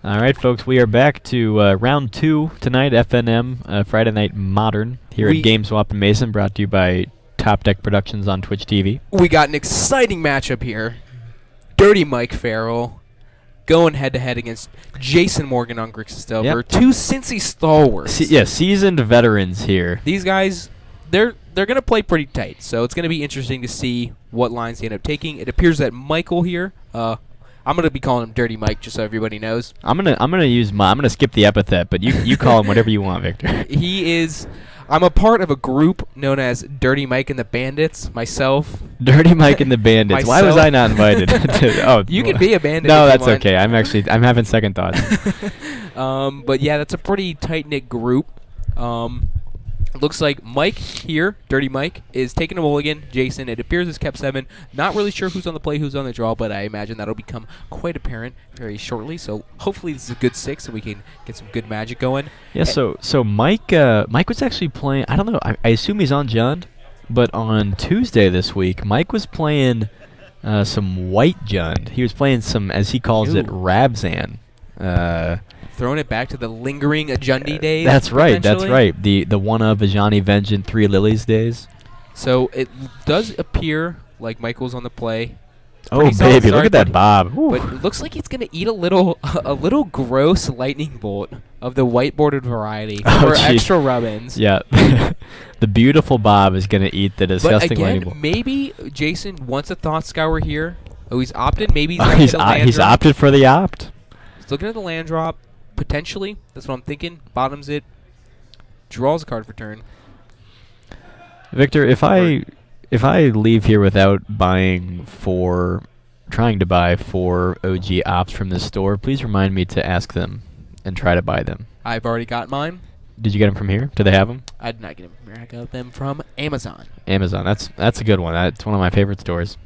All right, folks, we are back to round 2 tonight, FNM, Friday Night Modern, here at GameSwap Mason, brought to you by Top Deck Productions on Twitch TV. We got an exciting matchup here. Dirty Mike Farrell going head-to-head against Jason Morgan on Grixis. Yep. Two Cincy stalwarts. Seasoned veterans here. These guys, they're going to play pretty tight, so it's going to be interesting to see what lines they end up taking. It appears that Michael here, I'm gonna be calling him Dirty Mike, just so everybody knows. I'm gonna skip the epithet, but you call him whatever you want, Victor. He is. I'm a part of a group known as Dirty Mike and the Bandits. Myself. Dirty Mike and the Bandits. Why was I not invited? You can be a bandit. No, that's okay. I'm having second thoughts. But yeah, that's a pretty tight knit group. Looks like Mike here, Dirty Mike, is taking a mulligan. Jason, it appears, is kept 7. Not really sure who's on the play, who's on the draw, but I imagine that'll become quite apparent very shortly. So hopefully this is a good 6 and we can get some good magic going. Yeah, so Mike was actually playing, I don't know, I assume he's on Jund, but on Tuesday this week, Mike was playing some white Jund. He was playing some, as he calls it, Rabzan. Throwing it back to the lingering Ajundi days. That's right. That's right. The one of Ajani Vengeance 3 Lilies days. So it does appear like Michael's on the play. Oh baby, look at that bob! But it looks like he's gonna eat a little gross lightning bolt of the white-bordered variety for extra rub-ins. Yeah, the beautiful bob is gonna eat the disgusting lightning bolt. Maybe Jason wants a thought scour here. Oh, he's opted. Maybe he's opted for the opt. He's looking at the land drop. Potentially, that's what I'm thinking. Bottoms it, draws a card for turn. Victor, if I leave here without trying to buy 4 OG ops from this store, please remind me to ask them and try to buy them. I've already got mine. Did you get them from here? Do they have them? I did not get them from here. I got them from Amazon. Amazon. That's a good one. That's one of my favorite stores.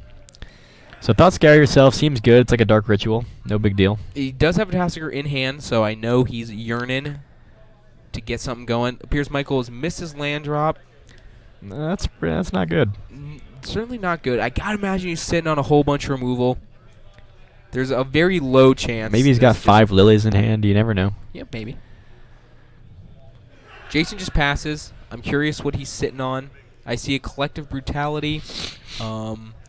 So Thought Scour yourself seems good. It's like a dark ritual. No big deal. He does have a Tassiger in hand, so I know he's yearning to get something going. Appears Michael has missed his land drop. That's not good. Certainly not good. I gotta imagine he's sitting on a whole bunch of removal. There's a very low chance. Maybe he's got 5 lilies in hand. You never know. Yeah, maybe. Jason just passes. I'm curious what he's sitting on. I see a Collective Brutality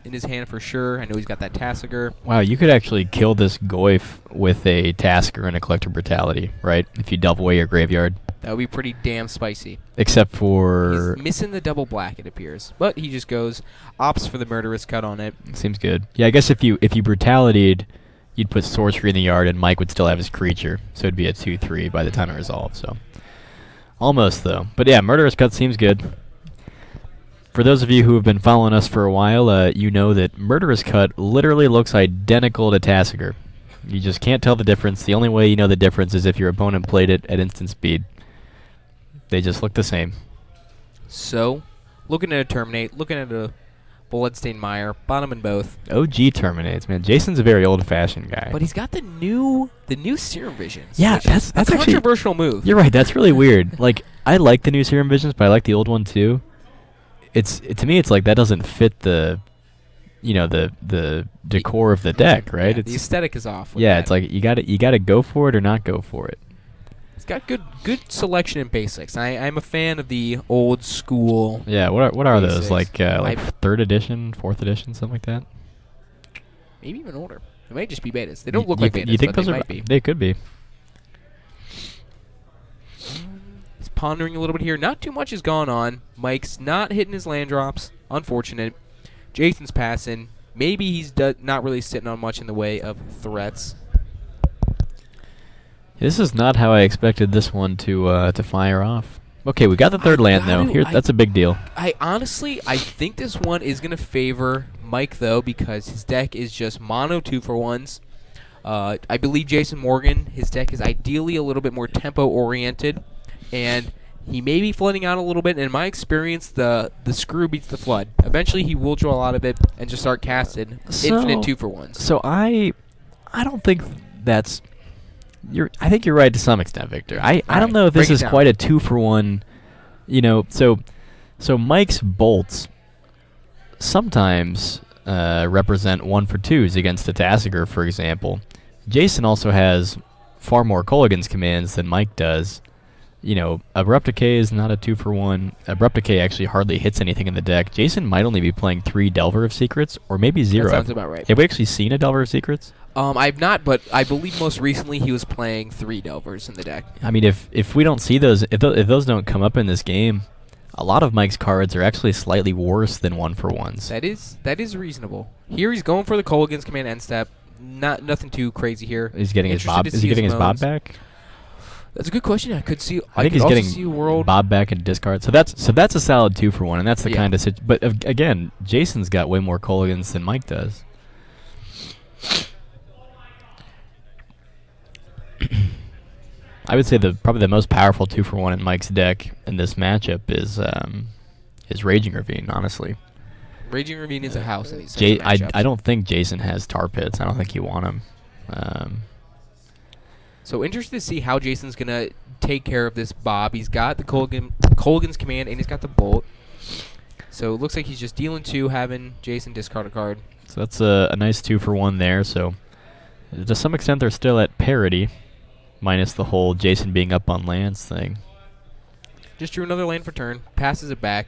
in his hand for sure. I know he's got that Tassiger. Wow, you could actually kill this Goyf with a Tassiger and a Collective Brutality, right? If you double away your graveyard. That would be pretty damn spicy. Except for... He's missing the double black, it appears. But he just goes, opts for the Murderous Cut on it. Seems good. Yeah, I guess if you Brutality'd, you'd put Sorcery in the yard and Mike would still have his creature. So it'd be a 2-3 by the time it resolved, so... Almost, though. But yeah, Murderous Cut seems good. For those of you who have been following us for a while, you know that Murderous Cut literally looks identical to Tassiger. You just can't tell the difference. The only way you know the difference is if your opponent played it at instant speed. They just look the same. So, looking at a Terminate, looking at a Bloodstained Mire, bottom in both. OG Terminates, man. Jason's a very old-fashioned guy. But he's got the new Serum Visions. Yeah, that's a controversial move. You're right. That's really weird. Like, I like the new Serum Visions, but I like the old one too. To me, it's like that doesn't fit the decor of the deck, right? Yeah, the aesthetic is off. Yeah, it's like you gotta go for it or not go for it. It's got good selection in basics. I'm a fan of the old school. Yeah, what are those like 3rd edition, 4th edition, something like that? Maybe even older. It might just be betas. They don't look like betas. You think but those might be. They could be. He's pondering a little bit here. Not too much has gone on. Mike's not hitting his land drops. Unfortunate. Jason's passing. Maybe he's not really sitting on much in the way of threats. This is not how I expected this one to fire off. Okay, we got the 3rd land though. That's a big deal. I think this one is gonna favor Mike though because his deck is just mono 2-for-1s. I believe Jason Morgan, his deck is ideally a little bit more tempo oriented, and he may be flooding out a little bit. In my experience, the screw beats the flood. Eventually, he will draw a lot of it and just start casting infinite 2-for-1s. So I don't think that's. I think you're right to some extent, Victor. I don't know if this is quite a 2-for-1. So Mike's bolts sometimes represent 1-for-2s against a Tassiger, for example. Jason also has far more Kolaghan's commands than Mike does. You know, Abrupt Decay is not a 2-for-1. Abrupt Decay actually hardly hits anything in the deck. Jason might only be playing 3 Delver of Secrets, or maybe 0. That sounds about right. Have we actually seen a Delver of Secrets? I've not, but I believe most recently he was playing 3 Delvers in the deck. I mean, if we don't see those, if those don't come up in this game, a lot of Mike's cards are actually slightly worse than 1-for-1s. That is reasonable. Here he's going for the Kolaghan's command end step. Nothing too crazy here. He's getting his Bob. Is he getting his Bob back? That's a good question. I could see. I think he's getting Bob back and discard. So that's a solid 2-for-1, and that's the kind of but again, Jason's got way more Kolaghan's than Mike does. I would say probably the most powerful 2-for-1 in Mike's deck in this matchup is Raging Ravine. Honestly, Raging Ravine is a house in these matchups. I don't think Jason has tar pits. I don't think you want him. So interested to see how Jason's gonna take care of this Bob. He's got the Kolaghan's command and he's got the Bolt. So it looks like he's just dealing 2, having Jason discard a card. So that's a nice 2-for-1 there. So to some extent they're still at parity, minus the whole Jason being up on lands thing. Just drew another land for turn, passes it back.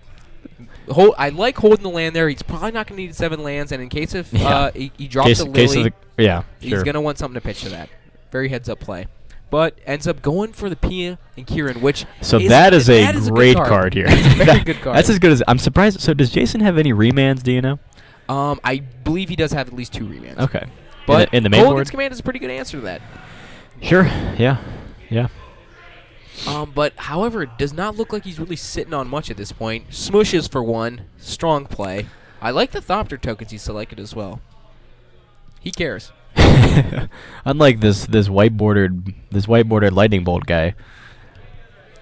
I like holding the land there. He's probably not going to need 7 lands, and in case if he drops a Lily, he's going to want something to pitch to that. Very heads-up play. But ends up going for the Pia and Kieran, which that is a great card here. It's a very good card. That's as good as... I'm surprised. So does Jason have any remands, do you know? I believe he does have at least 2 remands. Okay. But in the main board? Kolaghan's command is a pretty good answer to that. Sure. Yeah. But however, it does not look like he's really sitting on much at this point. Smushes for 1. Strong play. I like the Thopter tokens he selected as well. He cares. Unlike this white-bordered lightning bolt guy.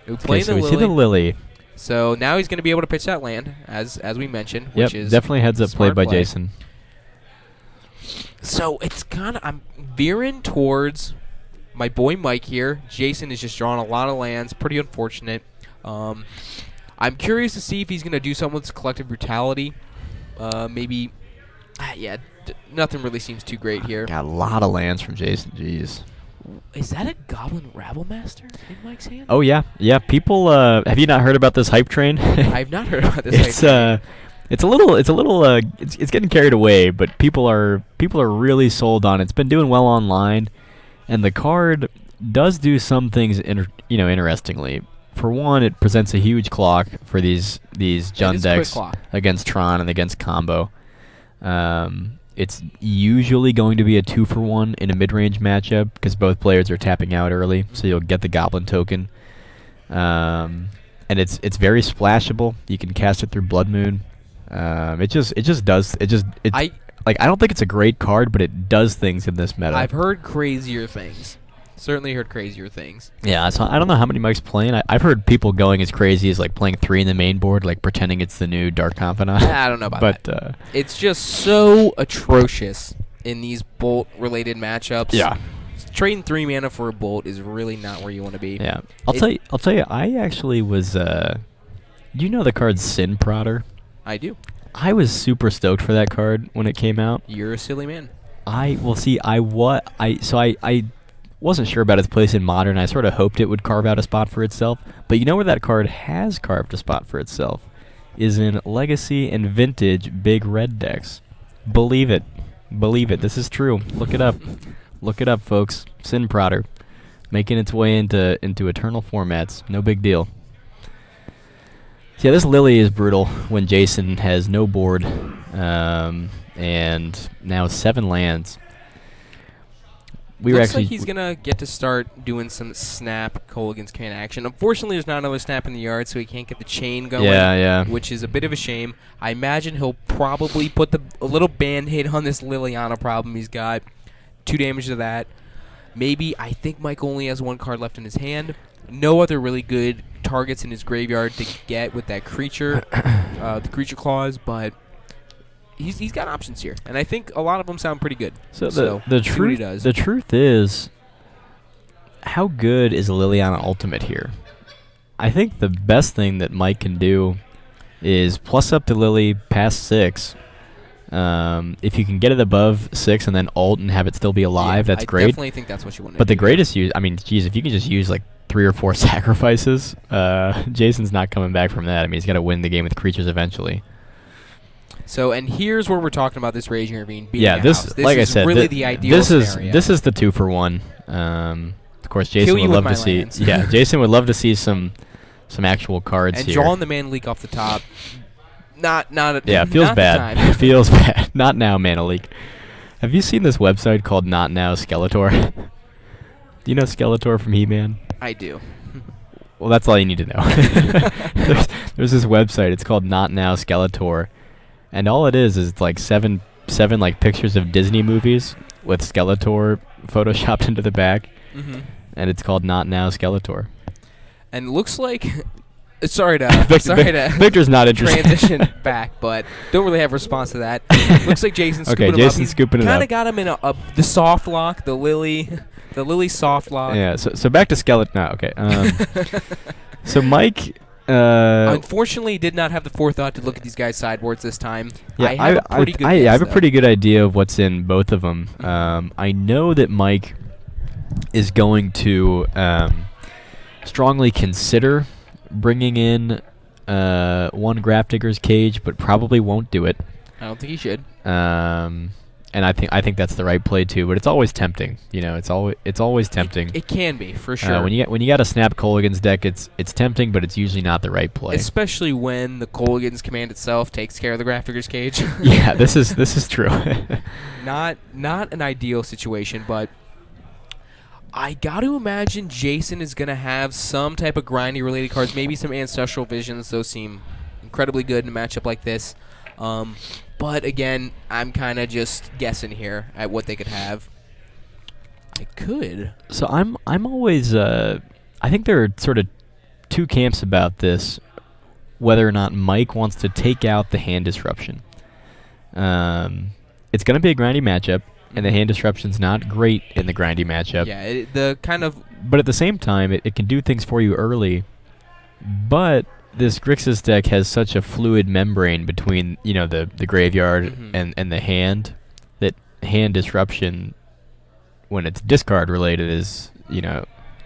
Okay, so we see the Lily. So now he's going to be able to pitch that land, as we mentioned. Yep, which is definitely heads-up play by Jason. So it's kind of... I'm veering towards my boy Mike here. Jason is just drawing a lot of lands. Pretty unfortunate. I'm curious to see if he's going to do something with his Collective Brutality. Maybe... nothing really seems too great here. Got a lot of lands from Jason. Jeez. Is that a Goblin Rabblemaster in Mike's hand? Oh yeah. People, have you not heard about this hype train? I've not heard about this hype train. It's getting carried away, but people are really sold on it. It's been doing well online, and the card does do some things interestingly. For one, it presents a huge clock for these Jund decks against Tron and against Combo. It's usually going to be a 2-for-1 in a mid-range matchup because both players are tapping out early, so you'll get the Goblin token. And it's very splashable. You can cast it through Blood Moon. I don't think it's a great card, but it does things in this meta. I've heard crazier things. Certainly heard crazier things. Yeah, so I don't know how many Mike's playing. I've heard people going as crazy as like playing 3 in the main board, like pretending it's the new Dark Confidant. I don't know about that. It's just so atrocious in these Bolt-related matchups. Yeah. Trading 3 mana for a Bolt is really not where you want to be. Yeah. I'll tell you, I actually was... do you know the card Sin Prodder? I do. I was super stoked for that card when it came out. You're a silly man. wasn't sure about its place in Modern. I sort of hoped it would carve out a spot for itself. But you know where that card has carved a spot for itself? Is in Legacy and Vintage Big Red decks. Believe it. Believe it. This is true. Look it up. Look it up, folks. Sin Prodder. Making its way into Eternal formats. No big deal. So yeah, this Lily is brutal when Jason has no board. And now 7 lands. Looks like he's going to get to start doing some snap Kolaghan's command action. Unfortunately, there's not another snap in the yard, so he can't get the chain going, which is a bit of a shame. I imagine he'll probably put a little Band-Aid on this Liliana problem he's got. 2 damage to that. Maybe, I think Mike only has 1 card left in his hand. No other really good targets in his graveyard to get with that creature, the creature clause, but... He's got options here, and I think a lot of them sound pretty good. So the truth is, how good is a Liliana Ultimate here? I think the best thing that Mike can do is plus up the Lily past 6, If you can get it above 6 and then ult and have it still be alive, that's great. I definitely think that's what you want to do. But the greatest use, I mean, geez, if you can just use like 3 or 4 sacrifices, Jason's not coming back from that. I mean, he's got to win the game with creatures eventually. So, and here's where we're talking about this Raging Ravine being yeah, a this, house. This like is I said, really the ideal scenario. This is the 2-for-1. Of course, Jason would love to see. Lands. Yeah, Jason would love to see some actual cards and here. drawing the Mana Leak off the top. Not. Yeah, it feels not bad. It feels bad. Not now, Mana Leak. Have you seen this website called Not Now Skeletor? Do you know Skeletor from He-Man? I do. Well, that's all you need to know. there's this website. It's called Not Now Skeletor, and all it is like seven like pictures of Disney movies with Skeletor photoshopped into the back, and it's called Not Now Skeletor. And it looks like. Sorry to Victor's not interested. Transition back, but don't really have a response to that. Looks like Jason's scooping him up. Jason's scooping it up. Kind of got him in the soft lock, the Lily soft lock. Yeah. So back to Skeletor. No, okay. So Mike. Unfortunately, did not have the forethought to look at these guys' sideboards this time. Yeah, I have a pretty good idea of what's in both of them. I know that Mike is going to strongly consider bringing in one Grafdigger's Cage, but probably won't do it. I don't think he should. And I think that's the right play too. But it's always tempting. You know, it's always tempting. It can be for sure. When you got a Snap Colligan's deck, it's tempting, but it's usually not the right play. Especially when the Colligan's command itself takes care of the Grafdigger's Cage. Yeah, this is true. Not an ideal situation, but I got to imagine Jason is going to have some type of grindy related cards, maybe some Ancestral Visions. Those seem incredibly good in a matchup like this. But again, I'm kind of just guessing here at what they could have. I could. So I'm always I think there are sort of two camps about this, whether or not Mike wants to take out the hand disruption. It's going to be a grindy matchup. And the hand disruption's not great in the grindy matchup. Yeah, But at the same time, it can do things for you early. But this Grixis deck has such a fluid membrane between the graveyard and the hand that hand disruption, when it's discard related, is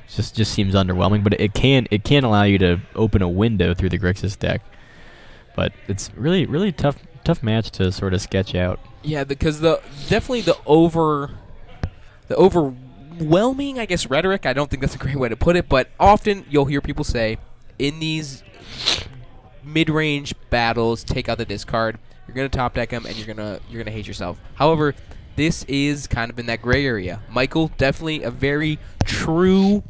just seems underwhelming. But it can allow you to open a window through the Grixis deck. But it's really tough match to sort of sketch out. Yeah, because definitely the overwhelming, I guess, rhetoric, I don't think that's a great way to put it, but often you'll hear people say, in these mid-range battles, take out the discard, you're going to top deck them, and you're gonna hate yourself. However, this is kind of in that gray area. Michael, definitely a very true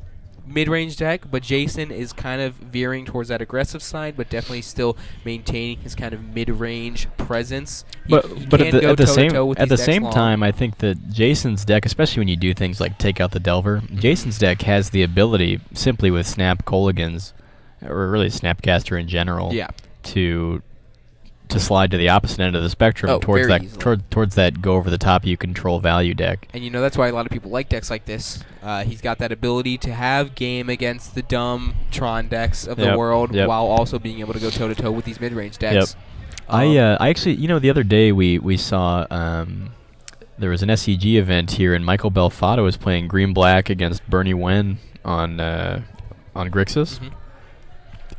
mid-range deck, but Jason is kind of veering towards that aggressive side, but definitely still maintaining his kind of mid-range presence. But at the same time, I think that Jason's deck, especially when you do things like take out the Delver, Jason's deck has the ability, simply with Snap Colligans, or really Snapcaster in general, to slide to the opposite end of the spectrum towards that go over the top you control value deck. And that's why a lot of people like decks like this. He's got that ability to have game against the dumb Tron decks of the world, while also being able to go toe to toe with these mid range decks. I actually, the other day we saw there was an SCG event here, and Michael Belfato was playing green black against Bernie Wen on Grixis.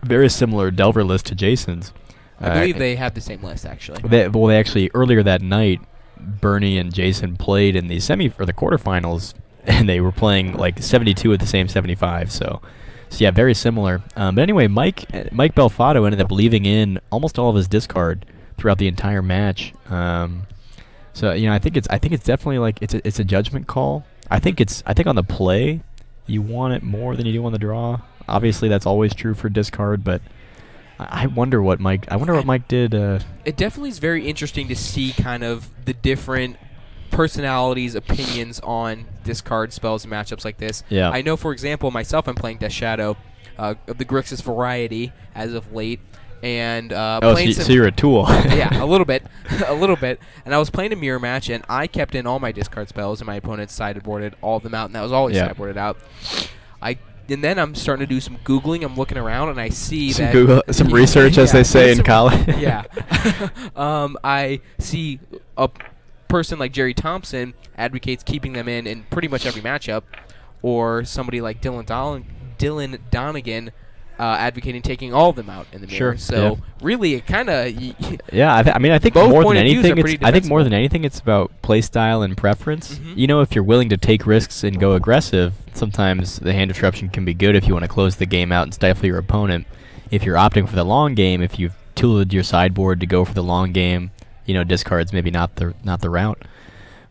Very similar Delver list to Jason's. I believe they had the same list, actually. They actually, earlier that night, Bernie and Jason played in the the quarterfinals, and they were playing like 72 at the same 75. So yeah, very similar. But anyway, Mike Belfato ended up leaving in almost all of his discard throughout the entire match. So I think it's definitely like it's a judgment call. I think on the play, you want it more than you do on the draw. Obviously, that's always true for discard, but I wonder what Mike did. It definitely is very interesting to see kind of the different personalities, opinions on discard spells and matchups like this. Yeah. I know, for example, myself, I'm playing Death Shadow of the Grixis variety as of late, and playing so you're a tool. Yeah, a little bit. And I was playing a mirror match, and I kept in all my discard spells, and my opponent sideboarded all of them out, and that was always sideboarded out. I and then I'm starting to do some Googling. I'm looking around, and I see some that Google, some research, as they say in college. Yeah. I see a person like Jerry Thompson advocates keeping them in pretty much every matchup, or somebody like Dylan Donegan advocating taking all of them out in the mirror. Sure. So really, it kind of yeah. I mean, I think both more than point of views are anything, pretty I think more defensible. than anything, it's about play style and preference. Mhm. You know, if you're willing to take risks and go aggressive, sometimes the hand disruption can be good if you want to close the game out and stifle your opponent. If you're opting for the long game, if you've tooled your sideboard to go for the long game, you know, discards maybe not the route.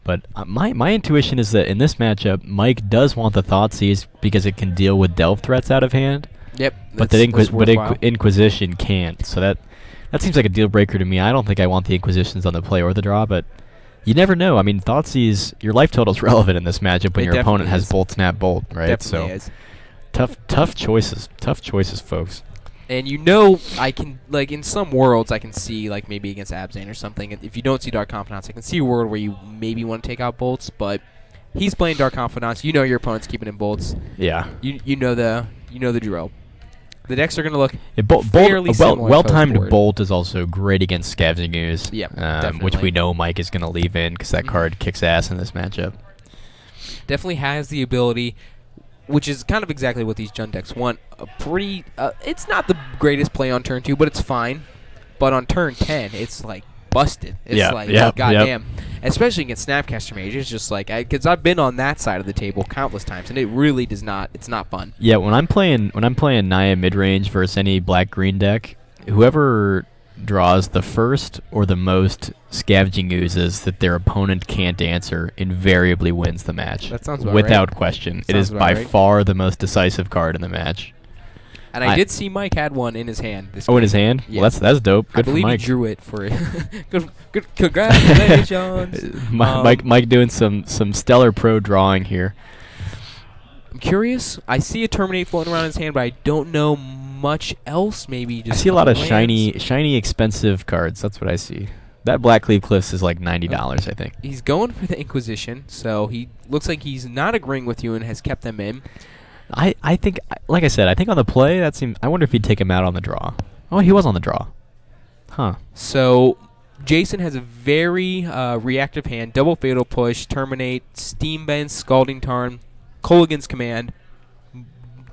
But my intuition is that in this matchup, Mike does want the Thoughtseize because it can deal with delve threats out of hand. Yep. But Inquisition can't. So that seems like a deal breaker to me. I don't think I want the Inquisitions on the play or the draw, but you never know. I mean, Thoughtseize, your life total is relevant in this matchup when your opponent has Bolt Snap Bolt, right? Definitely is. Tough choices, folks. And you know, I can, like, in some worlds, I can see, like, maybe against Abzan or something. If you don't see Dark Confidants, I can see a world where you maybe want to take out bolts, but he's playing Dark Confidants. You know your opponent's keeping in bolts. Yeah. You know the drill. The decks are going to look fairly similar. Well-timed Bolt is also great against Scavenging Ooze, which we know Mike is going to leave in because that card kicks ass in this matchup. Definitely has the ability, which is kind of exactly what these Jund decks want. A pretty, it's not the greatest play on turn 2, but it's fine. But on turn 10, it's like busted. It's goddamn. Especially against Snapcaster Mage, it's just like, because I've been on that side of the table countless times, and it really does not. It's not fun. Yeah, when I'm playing Naya midrange versus any black-green deck, whoever draws the first or the most Scavenging Oozes that their opponent can't answer invariably wins the match. That sounds about without right. question. Sounds it is by right. far the most decisive card in the match. And I did see Mike had one in his hand. In his hand? Yeah. Well, that's dope. Good I believe for Mike. he drew it for it. good. Congratulations. Mike doing some stellar pro drawing here. I'm curious. I see a Terminate floating around his hand, but I don't know much else. Maybe just I see a lot of lands. shiny, expensive cards. That's what I see. That Black Cleave Cliffs is like $90, I think. He's going for the Inquisition, so he looks like he's not agreeing with you and has kept them in. I think, like I said, I think on the play, that seems... I wonder if he'd take him out on the draw. Oh, he was on the draw. Huh. So, Jason has a very reactive hand. Double Fatal Push, Terminate, Steam Bend, Scalding Tarn, Kolaghan's Command.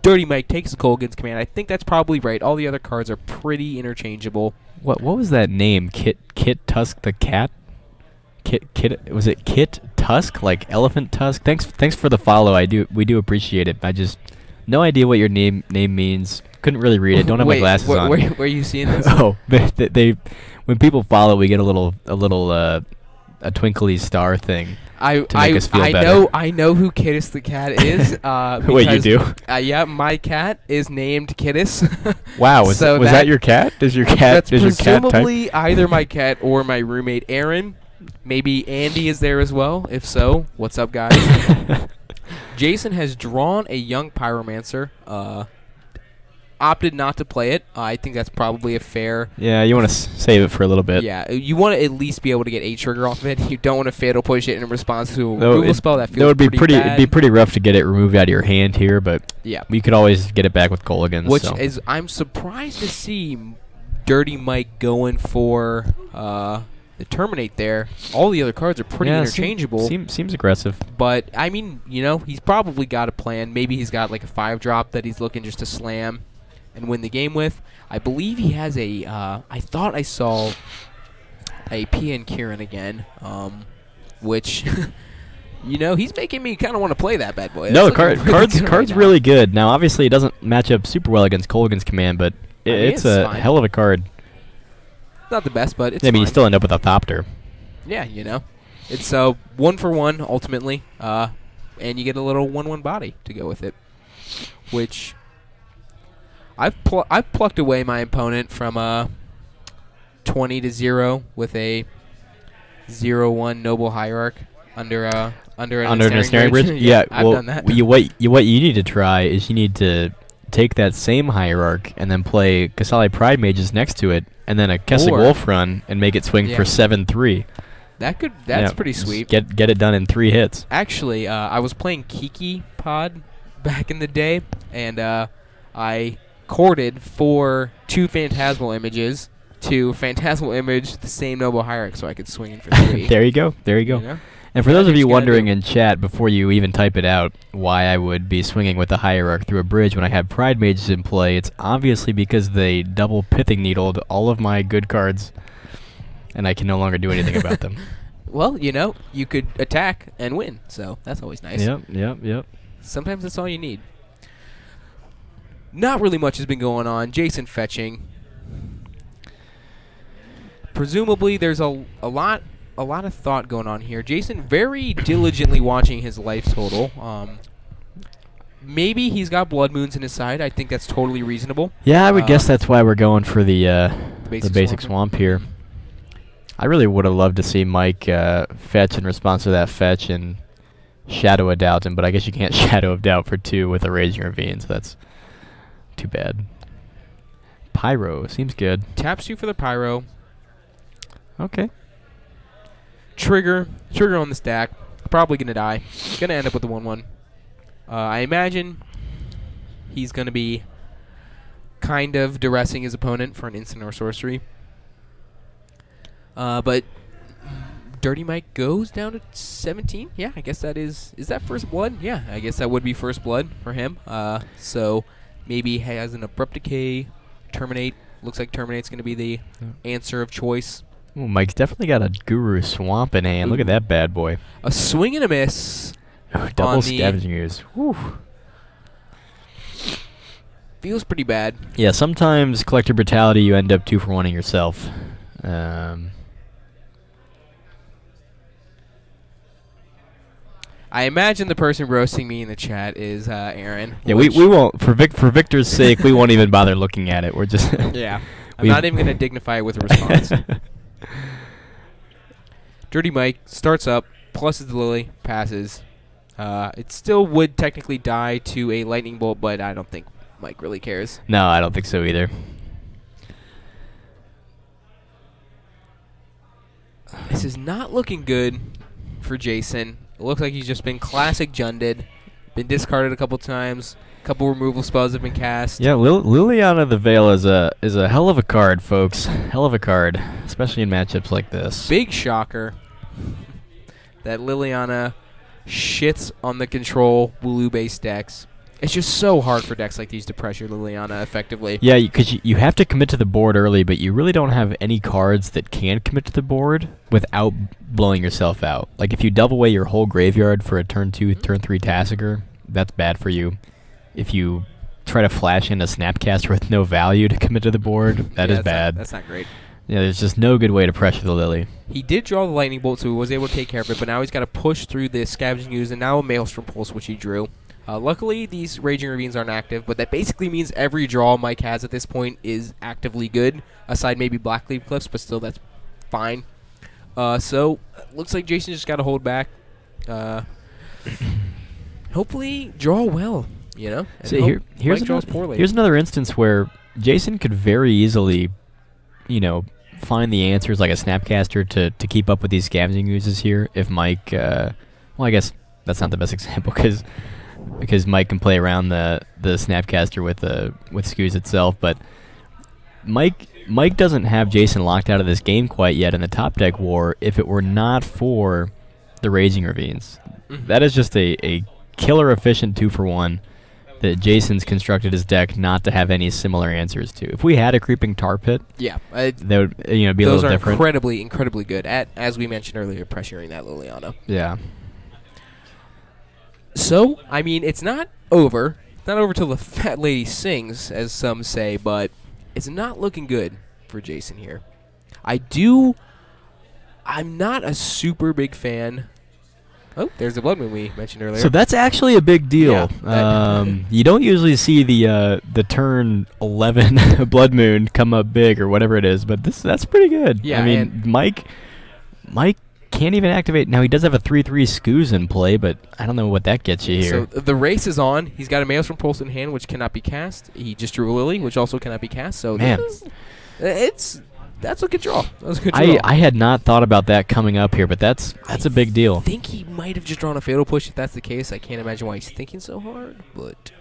Dirty Mike takes the Kolaghan's Command. I think that's probably right. All the other cards are pretty interchangeable. What was that name? Kit Tusk the cat? Was it Kit Tusk, like elephant tusk? Thanks for the follow. We do appreciate it. I just no idea what your name means. Couldn't really read it. Don't have my glasses on. Where are you seeing this? Oh, they when people follow, we get a twinkly star thing to make us feel better. I know who Kittis the cat is. Wait, you do? Yeah, my cat is named Kittis. Wow, was that your cat? Does your cat? That's presumably either my cat or my roommate Aaron. Maybe Andy is there as well. If so, what's up, guys? Jason has drawn a young Pyromancer. Opted not to play it. I think that's probably a fair... Yeah, you want to save it for a little bit. Yeah, you want to at least be able to get 8 trigger off of it. You don't want to fatal push it in response to a Google spell that feels pretty bad. It'd be pretty rough to get it removed out of your hand here, but yeah, you could always get it back with Kolaghan's. Which is... I'm surprised to see Dirty Mike going for... the Terminate there. All the other cards are pretty interchangeable. Seems aggressive. But, I mean, he's probably got a plan. Maybe he's got like a 5-drop that he's looking just to slam and win the game with. I believe he has a, I thought I saw a PN Kieran again, which, he's making me kind of want to play that bad boy. No, card's really good. Now, obviously, it doesn't match up super well against Kolaghan's Command, but it's a hell of a card. Not the best, but it's I mean, fine. you still end up with a Thopter. Yeah, It's 1-for-1, ultimately, and you get a little 1/1 body to go with it, which... I've plucked away my opponent from 20-0 with a 0/1 Noble Hierarch under an ensnaring bridge. Yeah, I've done that. What you need to try is you need to take that same Hierarch and then play Kasali Pride Mages next to it, and then a Kessig Wolf run and make it swing for 7/3. That's pretty sweet. Get it done in 3 hits. Actually, I was playing Kiki Pod back in the day, and I courted for 2 Phantasmal images to Phantasmal image the same Noble Hierarch so I could swing in for 3. There you go. There you go. You know? And for those of you wondering in chat, before you even type it out, why I would be swinging with the Hierarch through a bridge when I had Pride Mages in play, it's obviously because they double Pithing Needled all of my good cards, and I can no longer do anything about them. Well, you know, you could attack and win, so that's always nice. Yep. Sometimes that's all you need. Not really much has been going on. Jason fetching. Presumably, there's a lot of thought going on here. Jason very diligently watching his life total. Maybe he's got Blood Moons in his side. I think that's totally reasonable. Yeah, I would guess that's why we're going for the basic swamp here. I really would have loved to see Mike fetch in response to that fetch and Shadow of Doubt him, but I guess you can't Shadow of Doubt for 2 with a Raging Ravine, so that's too bad. Pyro seems good. Taps you for the Pyro. Okay. Trigger on the stack. Probably gonna die. Gonna end up with a 1/1. I imagine he's gonna be kind of duressing his opponent for an instant or sorcery. But Dirty Mike goes down to 17. Yeah, I guess that is that first blood? Yeah, I guess that would be first blood for him. So maybe he has an Abrupt Decay, Terminate. Looks like Terminate's gonna be the answer of choice. Ooh, Mike's definitely got a Guru Swamp in hand. Look at that bad boy. A swing and a miss. Ooh, double Scavenging Ooze. Whew. Feels pretty bad. Yeah, sometimes Collector Brutality you end up 2 for 1ing yourself. I imagine the person roasting me in the chat is Aaron. Yeah, we won't for Victor's sake. We won't even bother looking at it. We're just yeah. I'm not even gonna dignify it with a response. Dirty Mike starts up, pluses the Lily, passes. It still would technically die to a Lightning Bolt, but I don't think Mike really cares. No, I don't think so either. This is not looking good for Jason. It looks like he's just been classic Junded, been discarded a couple times. A couple removal spells have been cast. Yeah, Liliana the Veil is a hell of a card, folks. Hell of a card, especially in matchups like this. Big shocker that Liliana shits on the control Wooloo-based decks. It's just so hard for decks like these to pressure Liliana effectively. Yeah, because you have to commit to the board early, but you really don't have any cards that can commit to the board without blowing yourself out. Like if you double away your whole graveyard for a turn 2, turn 3 Tassiger, that's bad for you. If you try to flash in a Snapcaster with no value to commit to the board, that is bad. That's not great. Yeah, there's just no good way to pressure the Lily. He did draw the Lightning Bolt, so he was able to take care of it, but now he's got to push through the Scavenging Ooze and now a Maelstrom Pulse, which he drew. Luckily, these Raging Ravines aren't active, but that basically means every draw Mike has at this point is actively good, aside maybe Blackleaf Cliffs, but still that's fine. So, looks like Jason just got to hold back. Hopefully, draw well, you know? So here's another instance where Jason could very easily, you know, find the answers like a Snapcaster to keep up with these Scavenging Oozes here if Mike... well, I guess that's not the best example because Mike can play around the Snapcaster with Scooz itself, but Mike doesn't have Jason locked out of this game quite yet in the top deck war if it were not for the Raging Ravines. Mm-hmm. That is just a killer efficient 2 for 1 that Jason's constructed his deck not to have any similar answers to. If we had a Creeping Tar Pit, that would be a little different. Those are incredibly good at, as we mentioned earlier, pressuring that Liliana. Yeah. So, I mean, it's not over. It's not over till the fat lady sings, as some say, but it's not looking good for Jason here. I'm not a super big fan. Oh, there's the Blood Moon we mentioned earlier. So that's actually a big deal. Yeah, you don't usually see the turn 11 Blood Moon come up big or whatever it is, but that's pretty good. Yeah, I mean, Mike can't even activate. Now, he does have a 3/3 Scooz in play, but I don't know what that gets you here. So the race is on. He's got a Maelstrom Pulse in hand, which cannot be cast. He just drew a Lily, which also cannot be cast. So man, That's a good draw. That was a good draw. I had not thought about that coming up here, but that's a big deal. I think he might have just drawn a Fatal Push. If that's the case, I can't imagine why he's thinking so hard, but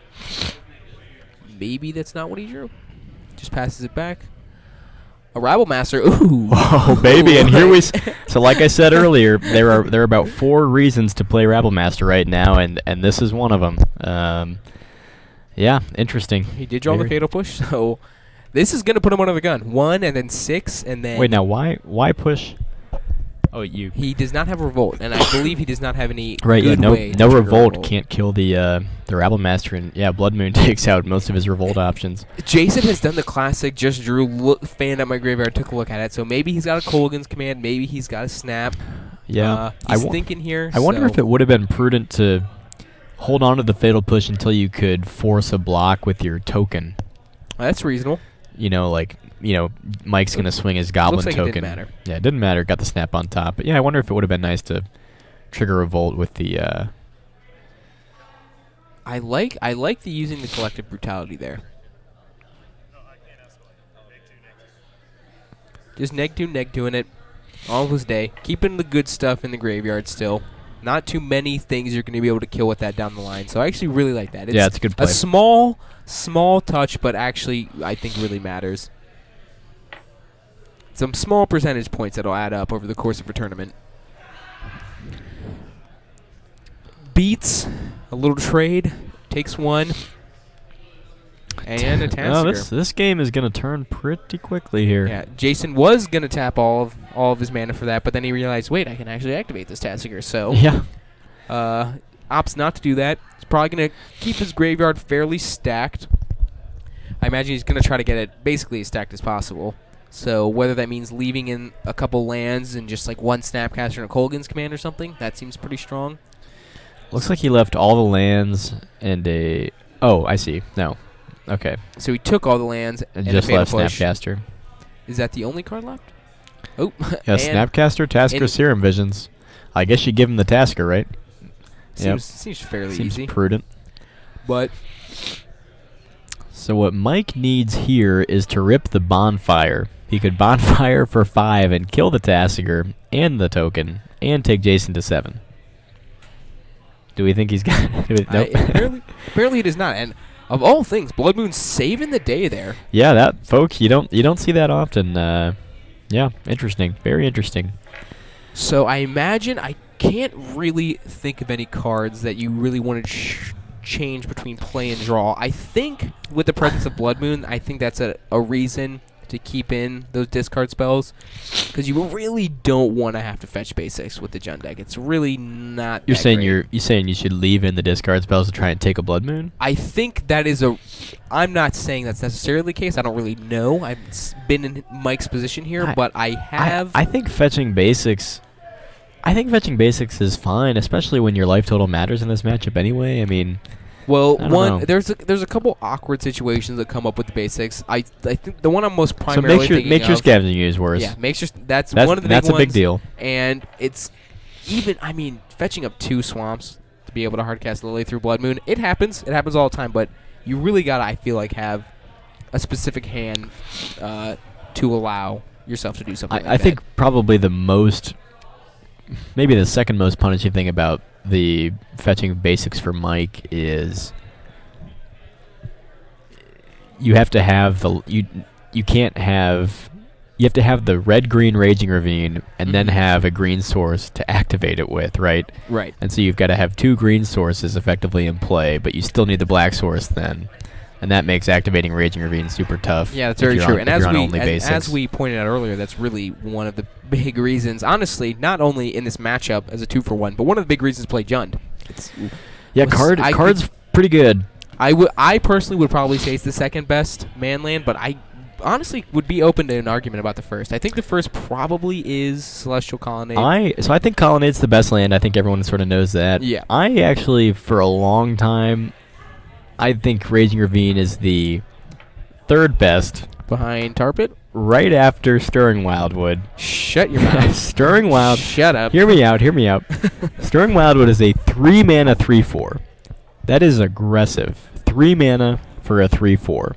maybe that's not what he drew. Just passes it back. A Rabble Master. Ooh. Oh, baby. And here so like I said earlier, there are about 4 reasons to play Rabble Master right now, and this is one of them. Yeah, interesting. He did draw the Fatal Push, so this is going to put him under the gun. 1 and then 6 and then... Wait, now why push? Oh, you. He does not have a Revolt, and I believe he does not have any right, good way no to Revolt can't kill the Rabble Master, and yeah, Blood Moon takes out most of his Revolt options. Jason has done the classic, just drew, fanned out my graveyard, took a look at it, so maybe he's got a Kolaghan's Command, maybe he's got a Snap. Yeah. He's thinking here. I wonder if it would have been prudent to hold on to the Fatal Push until you could force a block with your token. That's reasonable. Mike's going to swing his Goblin Looks like token. It didn't matter. Yeah, it didn't matter. Got the Snap on top. But yeah, I wonder if it would have been nice to trigger Revolt with the... I like the using the Collective Brutality there. Just neg 2-ing it all his day. Keeping the good stuff in the graveyard still. Not too many things you're going to be able to kill with that down the line. So I actually really like that. It's a good play. A small touch, but actually I think really matters. Some small percentage points that'll add up over the course of a tournament. Beats a little trade, takes 1, and a Tasker. This game is going to turn pretty quickly here. Yeah, Jason was going to tap all of his mana for that, but then he realized, wait, I can actually activate this Tasker. So yeah, opts not to do that. He's probably going to keep his graveyard fairly stacked. I imagine he's going to try to get it basically as stacked as possible. So whether that means leaving in a couple lands and just like 1 Snapcaster and a Kolaghan's Command or something, that seems pretty strong. Looks like he left all the lands and a... Oh, I see. No. Okay. So he took all the lands and just a left push. Snapcaster. Is that the only card left? Oh. Yeah, Snapcaster, Tasker, Serum Visions. I guess you give him the Tasker, right? Seems fairly easy. Seems prudent. But... So what Mike needs here is to rip the Bonfire. He could Bonfire for 5 and kill the Tasker and the token and take Jason to 7. Do we think he's got... Nope. Apparently he does not. And of all things, Blood Moon's saving the day there. Yeah, that, folks, you don't see that often. Yeah, interesting. Very interesting. So I imagine I can't really think of any cards that you really want to change between play and draw. I think with the presence of Blood Moon, I think that's a reason to keep in those discard spells, because you really don't want to have to fetch basics with the Jund deck. It's really not. You're saying you should leave in the discard spells to try and take a Blood Moon? I think that is I'm not saying that's necessarily the case. I don't really know. I've been in Mike's position here, but I have. I think fetching basics. I think fetching basics is fine, especially when your life total matters in this matchup anyway. I mean, well, there's a couple awkward situations that come up with the basics. I think the one I'm most primarily thinking make your of, scavenging use worse. Yeah, that's one of the big ones. That's a big deal. And it's even, I mean, fetching up 2 swamps to be able to hardcast Lily through Blood Moon, it happens. It happens all the time, but you really gotta, I feel like, have a specific hand to allow yourself to do something like that. I think probably maybe the second most punishing thing about the fetching basics for Mike is you have to have you have to have the red-green Raging Ravine and then have a green source to activate it with, right? Right. And so you've got to have 2 green sources effectively in play, but you still need the black source then. And that makes activating Raging Ravine super tough. Yeah, that's very true. And as we pointed out earlier, that's really one of the big reasons. Honestly, not only in this matchup as a 2-for-1, but one of the big reasons to play Jund. Card's pretty good. I personally would probably say it's the second best man land, but I honestly would be open to an argument about the first. I think the first probably is Celestial Colonnade. So I think Colonnade's the best land. I think everyone sort of knows that. Yeah. I actually, for a long time, I think Raging Ravine is the 3rd best. Behind Tar Pit? Right after Stirring Wildwood. Shut your mouth. Stirring Wild. Shut up. Hear me out. Stirring Wildwood is a 3-mana 3/4. That is aggressive. 3 mana for a 3/4.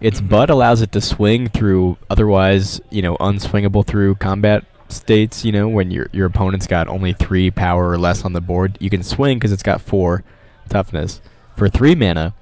Its butt allows it to swing through otherwise, unswingable through combat states, when your opponent's got only 3 power or less on the board. You can swing because it's got 4 toughness. For 3 mana,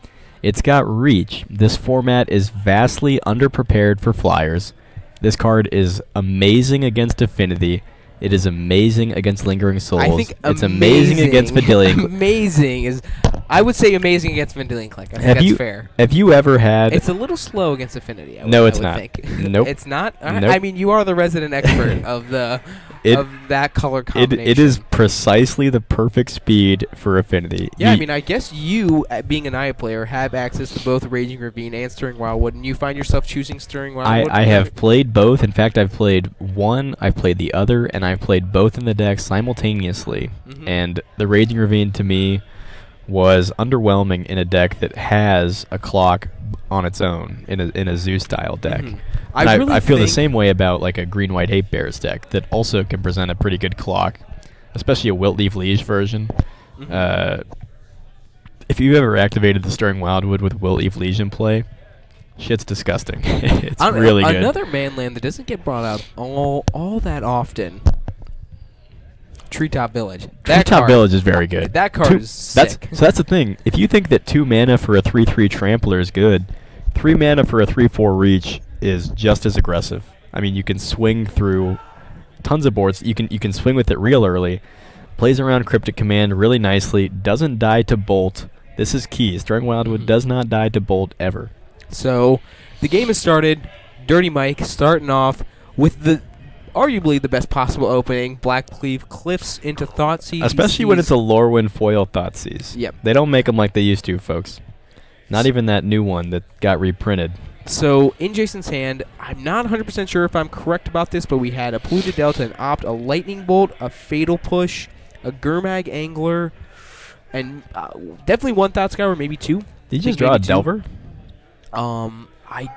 it's got reach. This format is vastly underprepared for flyers. This card is amazing against Affinity. It is amazing against Lingering Souls. I think it's amazing against Vendilion. Amazing is, I would say amazing against Vendilion Click. I think that's fair. Have you ever had... It's a little slow against Affinity. No, it's not. Think. Nope. It's not? Nope. I mean, you are the resident expert of that color combination. It is precisely the perfect speed for Affinity. Yeah, I mean, I guess you, being an Aya player, have access to both Raging Ravine and Stirring Wildwood, and you find yourself choosing Stirring Wildwood? I have played both. In fact, I've played one, I've played the other, and I've played both in the deck simultaneously. And the Raging Ravine, to me, was underwhelming in a deck that has a clock on its own in a zoo-style deck. I feel the same way about like a Green-White Hate Bears deck that also can present a pretty good clock, especially a Wiltleaf Liege version. If you've ever activated the Stirring Wildwood with Wiltleaf Liege in play, shit's disgusting. It's really good. Another manland that doesn't get brought up all that often. Treetop Village. Treetop Village is very good. That card is sick. So that's the thing. If you think that 2 mana for a 3/3 Trampler is good, 3 mana for a 3/4 Reach is just as aggressive. I mean, you can swing through tons of boards. You can swing with it real early. Plays around Cryptic Command really nicely. Doesn't die to Bolt. This is key. Stirring Wildwood does not die to Bolt ever. So the game has started. Dirty Mike starting off with arguably the best possible opening. Blackcleave Cliffs into Thoughtseize. Especially when it's a Lorwyn foil Thoughtseize. Yep. They don't make them like they used to, folks. Not even that new one that got reprinted. So in Jason's hand, I'm not 100% sure if I'm correct about this, but we had a Polluted Delta, an Opt, a Lightning Bolt, a Fatal Push, a Gurmag Angler, and definitely one Thought Scour, maybe 2. Did you just draw a Delver? I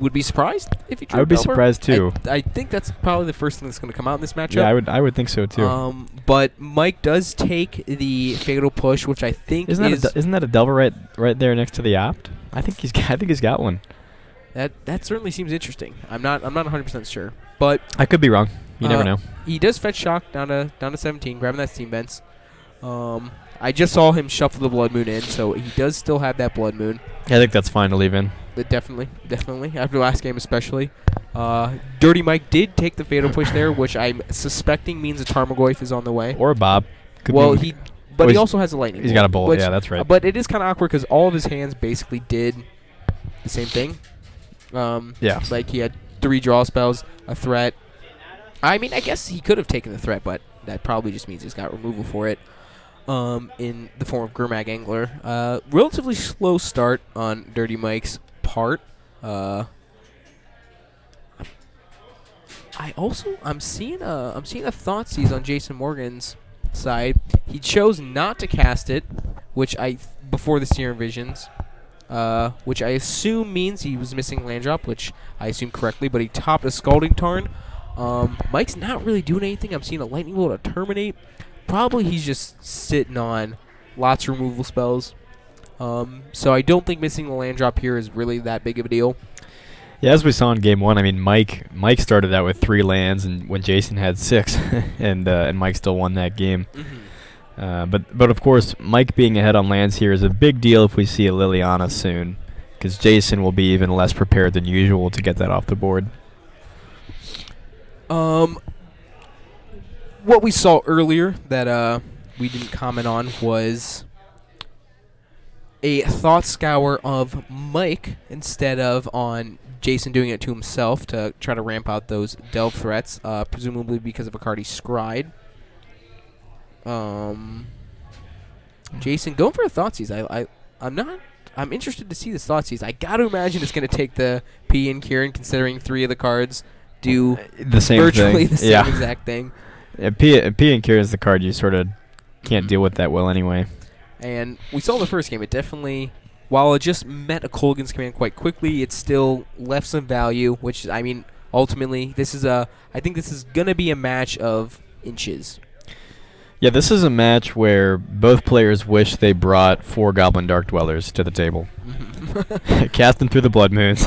would be surprised if you drew I would be Delver. surprised too. I think that's probably the first thing that's going to come out in this matchup. Yeah, I would think so too. But Mike does take the Fatal Push, which I think isn't that a Delver right there next to the Opt? I think he's got one. That certainly seems interesting. I'm not 100% sure, but I could be wrong. You never know. He does fetch Shock down to 17, grabbing that Steam Vents. I just saw him shuffle the Blood Moon in, so he does still have that Blood Moon. Yeah, I think that's fine to leave in. Definitely. After the last game especially. Dirty Mike did take the Fatal Push there, which I'm suspecting means a Tarmogoyf is on the way. Or a Bob. He also has a Lightning He's got a Bolt, yeah, that's right. But it is kind of awkward because all of his hands basically did the same thing. Yeah. Like he had 3 draw spells, a threat. I mean, I guess he could have taken the threat, but that probably just means he's got removal for it. In the form of Gurmag Angler. Relatively slow start on Dirty Mike's part. I'm seeing a Thoughtseize on Jason Morgan's side. He chose not to cast it, before the Serum Visions, which I assume means he was missing land drop, which I assume correctly, but he topped a Scalding Tarn. Mike's not really doing anything. I'm seeing a Lightning Bolt to Terminate. Probably he's just sitting on lots of removal spells. So I don't think missing the land drop here is really that big of a deal. Yeah, as we saw in Game 1, I mean, Mike started out with 3 lands, and when Jason had 6, and Mike still won that game. But of course, Mike being ahead on lands here is a big deal if we see a Liliana soon, because Jason will be even less prepared than usual to get that off the board. What we saw earlier that we didn't comment on was a Thought Scour of Mike instead of on Jason doing it to himself to try to ramp out those delve threats, presumably because of a card he scryed. Jason going for a Thoughtseize. I'm interested to see this Thoughtseize. I gotta imagine it's gonna take the P and Kieran, considering 3 of the cards do the same virtually thing. the same exact thing. Yeah, P and Kieran is the card you sort of can't deal with that well anyway. And we saw in the first game, it definitely, while it just met a Kolaghan's Command quite quickly, it still left some value, which, I mean, ultimately, I think this is going to be a match of inches. Yeah, this is a match where both players wish they brought 4 Goblin Dark Dwellers to the table. Casting through the Blood Moons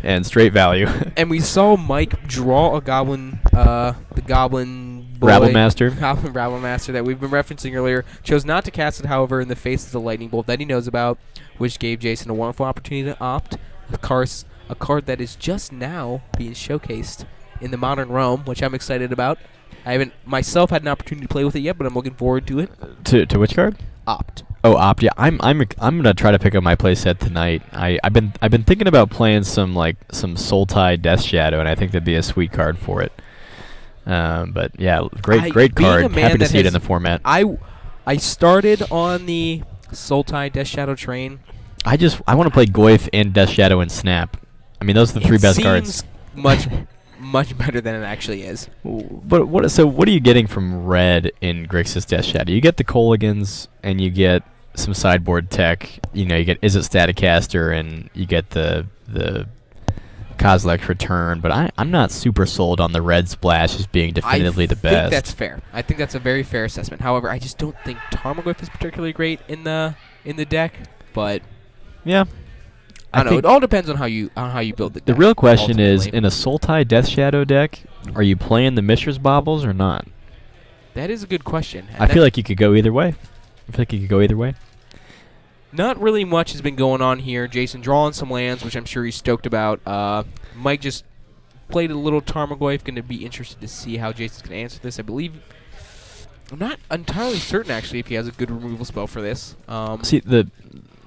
and straight value. And we saw Mike draw a goblin, the goblin boy, Rabblemaster. Goblin Rabblemaster that we've been referencing earlier. Chose not to cast it, however, in the face of the lightning bolt that he knows about, which gave Jason a wonderful opportunity to opt. Of course, a card that is just now being showcased in the Modern Realm, which I'm excited about. I haven't myself had an opportunity to play with it yet, but I'm looking forward to it. To which card? Opt. Oh, Opt. Yeah, I'm gonna try to pick up my playset tonight. I've been thinking about playing some Sultai Death Shadow, and I think that'd be a sweet card for it. But yeah, great card. Happy to see it in the format. I started on the Sultai Death Shadow train. I want to play Goyf and Death Shadow and Snap. I mean, those are the three best cards. Much better than it actually is. But what are you getting from red in Grixis Death Shadow? You get the Colligans, and you get some sideboard tech. You get Is It Staticaster, and you get the Kozilek's Return. But I'm not super sold on the red splash as being definitively the best. I think that's fair. I think that's a very fair assessment. However, I just don't think Tarmogoyf is particularly great in the deck. But yeah. I don't know. It all depends on how you build the deck. The real question is, in a Sultai Death Shadow deck, are you playing the Mishra's Baubles or not? That is a good question. I feel like you could go either way. Not really much has been going on here. Jason drawing some lands, which I'm sure he's stoked about. Mike just played a little Tarmogoyf. Going to be interested to see how Jason's going to answer this. I believe I'm not entirely certain, actually, if he has a good removal spell for this. See,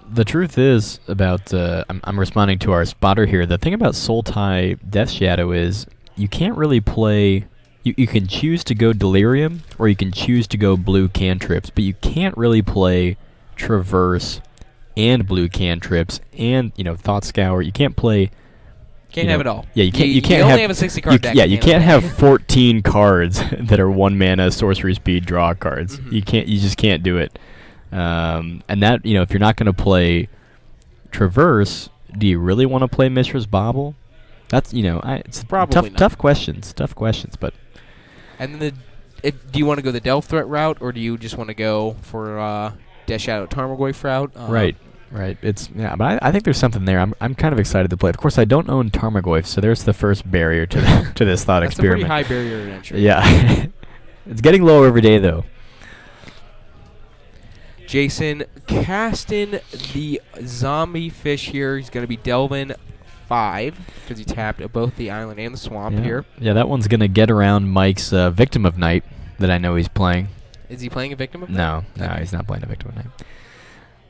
the truth is about I'm responding to our spotter here. The thing about Sultai Death Shadow is you can't really play. You can choose to go Delirium or you can choose to go blue cantrips, but you can't really play Traverse and blue cantrips and Thought Scour. You can't play. Can't have it all. Yeah, you can't. You can't only have a 60 card deck. Yeah, you can't have 14 cards that are 1 mana sorcery speed draw cards. Mm-hmm. You can't. You just can't do it. And that, if you're not going to play Traverse, do you really want to play Mishra's Bauble? That's, it's probably tough questions, but. And then do you want to go the Delve Threat route, or do you just want to go for Death Shadow Tarmogoyf route? Right. But I think there's something there. I'm kind of excited to play. Of course, I don't own Tarmogoyf, so there's the first barrier to this thought experiment. That's a pretty high barrier to entry. Yeah, it's getting lower every day, though. Jason casting the zombie fish here. He's going to be delving 5 because he tapped both the island and the swamp here. Yeah, that one's going to get around Mike's Victim of Night that I know he's playing. Is he playing a Victim of Night? No, he's not playing a Victim of Night.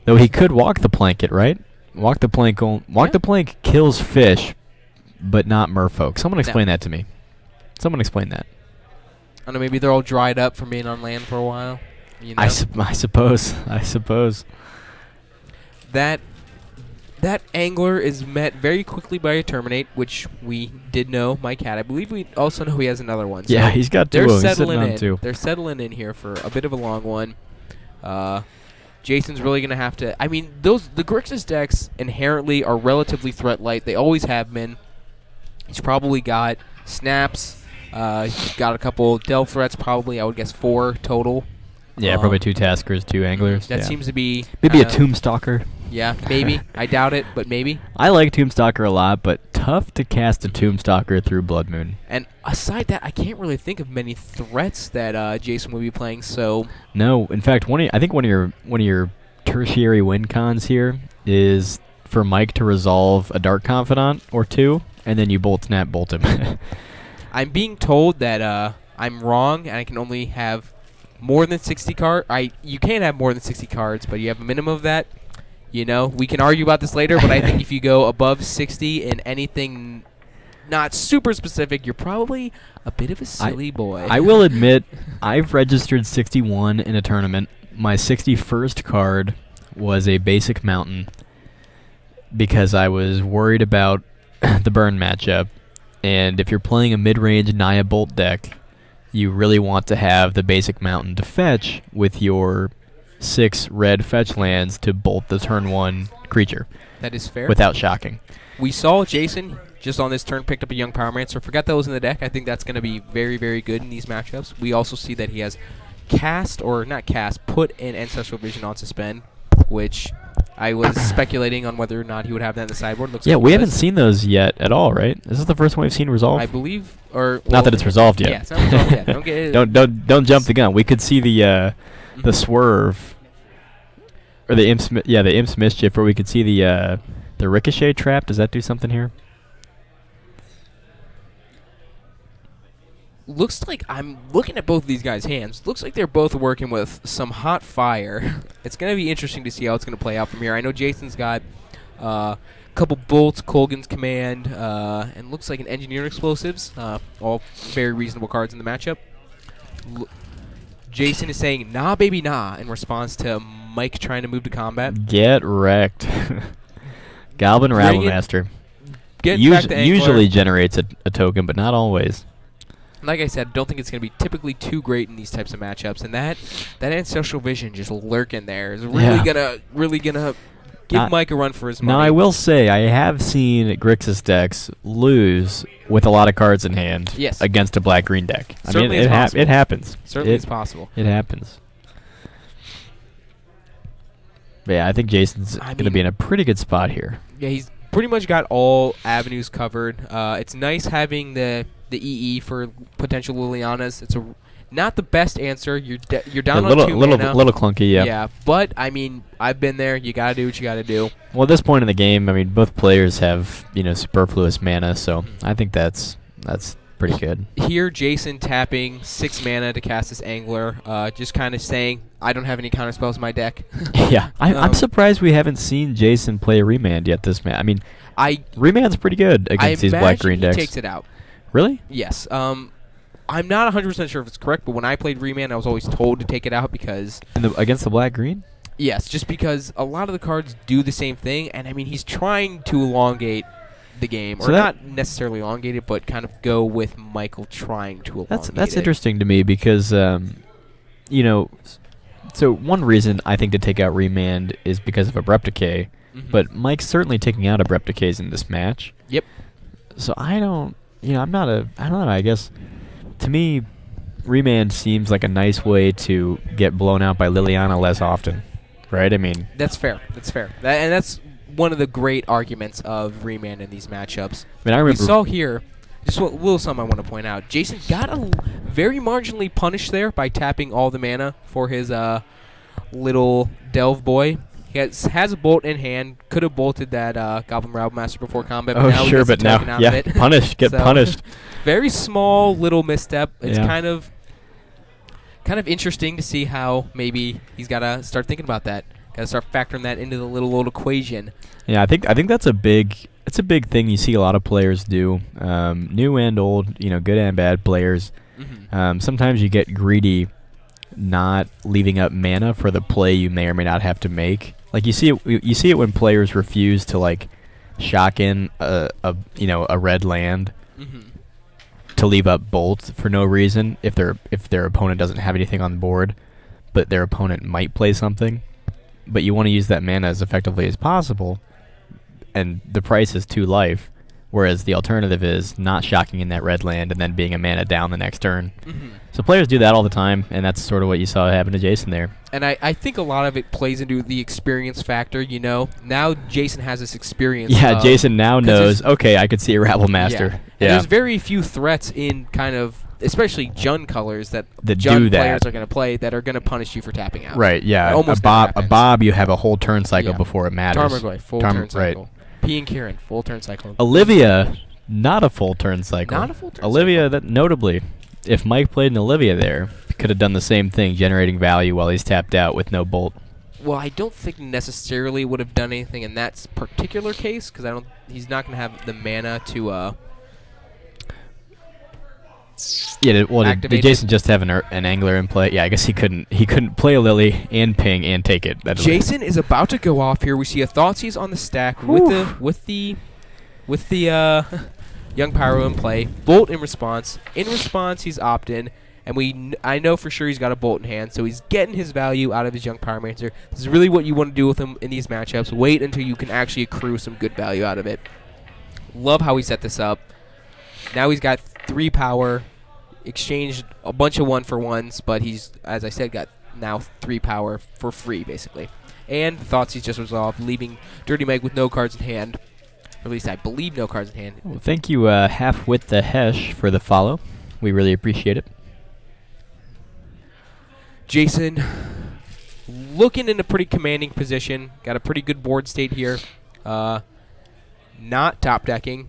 Though he could walk the plank it, right? Walk the plank kills fish, but not merfolk. Someone explain that to me. Someone explain that. I don't know, maybe they're all dried up from being on land for a while. I suppose. That angler is met very quickly by a Terminate, which we did know Mike had. I believe we also know he has another one. Yeah, he's got 2. They're settling in. They're settling in here for a bit of a long one. Jason's really going to have to... I mean, the Grixis decks inherently are relatively threat light. They always have been. He's probably got snaps. He's got a couple Delve threats, probably, I would guess 4 total. Yeah, probably 2 Taskers, 2 Anglers. That seems to be... Maybe a Tombstalker. Yeah, maybe. I doubt it, but maybe. I like Tombstalker a lot, but tough to cast a Tombstalker through Blood Moon. And aside that, I can't really think of many threats that Jason would be playing, so... No, in fact, I think one of your tertiary win cons here is for Mike to resolve a Dark Confidant or 2, and then you bolt him. I'm being told that I'm wrong, and I can only have more than 60 cards. You can't have more than 60 cards, but you have a minimum of that. We can argue about this later, but I think if you go above 60 in anything not super specific, you're probably a bit of a silly boy. I will admit, I've registered 61 in a tournament. My 61st card was a basic mountain because I was worried about the burn matchup. And if you're playing a mid-range Naya Bolt deck, you really want to have the basic mountain to fetch with your 6 red fetch lands to bolt the turn 1 creature. That is fair. Without shocking. We saw Jason just on this turn picked up a Young Pyromancer. Forgot that was in the deck. I think that's going to be very, very good in these matchups. We also see that he has put an Ancestral Vision on Suspend, which I was speculating on whether or not he would have that in the sideboard. Looks Yeah, like we he haven't does. seen those yet at all, right? This is the first one we've seen resolve. I believe, or Not that it's resolved yet. Yeah, it's not resolved yet. Don't get it. Don't jump the gun. We could see the swerve, or the Imp's Mischief, or we could see the Ricochet trap. Does that do something here? Looks like I'm looking at both of these guys' hands. Looks like they're both working with some hot fire. It's going to be interesting to see how it's going to play out from here. I know Jason's got a couple bolts, Colgan's command, and looks like an engineered explosives. All very reasonable cards in the matchup. Jason is saying, nah, baby, nah, in response to Mike trying to move to combat. Get wrecked. Goblin Rabble Master. Usually generates a token, but not always. Like I said, I don't think it's going to be typically too great in these types of matchups, and that Ancestral Vision just lurking there is really gonna give Mike a run for his money. Now I will say I have seen Grixis decks lose with a lot of cards in hand against a black-green deck. Certainly it happens. Certainly it's possible. It happens. But yeah, I think Jason's going to be in a pretty good spot here. Yeah, he's pretty much got all avenues covered. It's nice having the EE for potential Lilianas. It's not the best answer. You're down on 2 mana. Little clunky, yeah. Yeah, but I mean, I've been there. You gotta do what you gotta do. Well, at this point in the game, I mean, both players have superfluous mana, so I think that's pretty good. Here, Jason tapping 6 mana to cast this Angler, just kind of saying, I don't have any counter spells in my deck. Yeah, I'm surprised we haven't seen Jason play a Remand yet this match. I mean, Remand's pretty good against these black-green decks. He takes it out. Really? Yes. I'm not 100% sure if it's correct, but when I played Remand, I was always told to take it out because... against the black-green? Yes, just because a lot of the cards do the same thing, and I mean, he's trying to elongate the game, or not necessarily elongate it, but kind of go with Michael trying to elongate That's interesting to me because, so one reason I think to take out Remand is because of Abrupt Decay, but Mike's certainly taking out Abrupt Decays in this match. Yep. So I don't know, I guess, to me, Remand seems like a nice way to get blown out by Liliana less often, right? I mean... That's fair. And that's one of the great arguments of Remand in these matchups. I mean, I remember... We saw here, just a little something I want to point out. Jason got very marginally punished there by tapping all the mana for his little Delve Boy. He has a bolt in hand. Could have bolted that Goblin Rabble Master before combat. But now sure, but now, punished. Get punished. Very small little misstep. It's kind of interesting to see how maybe he's got to start thinking about that. Got to start factoring that into the little old equation. Yeah, I think that's a big thing you see a lot of players do, new and old, good and bad players. Sometimes you get greedy, not leaving up mana for the play you may or may not have to make. Like you see it when players refuse to shock in a red land to leave up bolts for no reason if their opponent doesn't have anything on the board, but their opponent might play something. But you want to use that mana as effectively as possible, and the price is 2 life, whereas the alternative is not shocking in that red land and then being a mana down the next turn. So players do that all the time, and that's sort of what you saw happen to Jason there. And I think a lot of it plays into the experience factor, Now Jason has this experience. Yeah, Jason now knows, okay, I could see a Rabble Master. Yeah. There's very few threats in kind of, especially Jund colors that Jund players are going to play that are going to punish you for tapping out. Right, yeah. A Bob, you have a whole turn cycle before it matters. Tarmogoyf, full turn cycle. Right. P and Kieran, full turn cycle. Olivia, not a full turn cycle. Not a full turn Olivia, cycle. that notably, if Mike played an Olivia there, could have done the same thing, generating value while he's tapped out with no bolt. Well, I don't think necessarily would have done anything in that particular case because he's not going to have the mana to. Did Jason just have an angler in play? Yeah, I guess he couldn't play a Lily and ping and take it. Jason is about to go off here. We see a Thoughtseize on the stack with the Young Pyro in play. Bolt in response. In response, he's opt-in, and I know for sure he's got a bolt in hand, so he's getting his value out of his Young Pyromancer. This is really what you want to do with him in these matchups. Wait until you can actually accrue some good value out of it. Love how he set this up. Now he's got 3 power, exchanged a bunch of 1-for-1s, but he's, as I said, got now 3 power for free, basically. and Thoughtseize just resolved, leaving Dirty Mike with no cards in hand. Or at least I believe no cards in hand. Well, thank you, Halfwit the Hesh, for the follow. We really appreciate it. Jason, looking in a pretty commanding position. Got a pretty good board state here. Not top decking.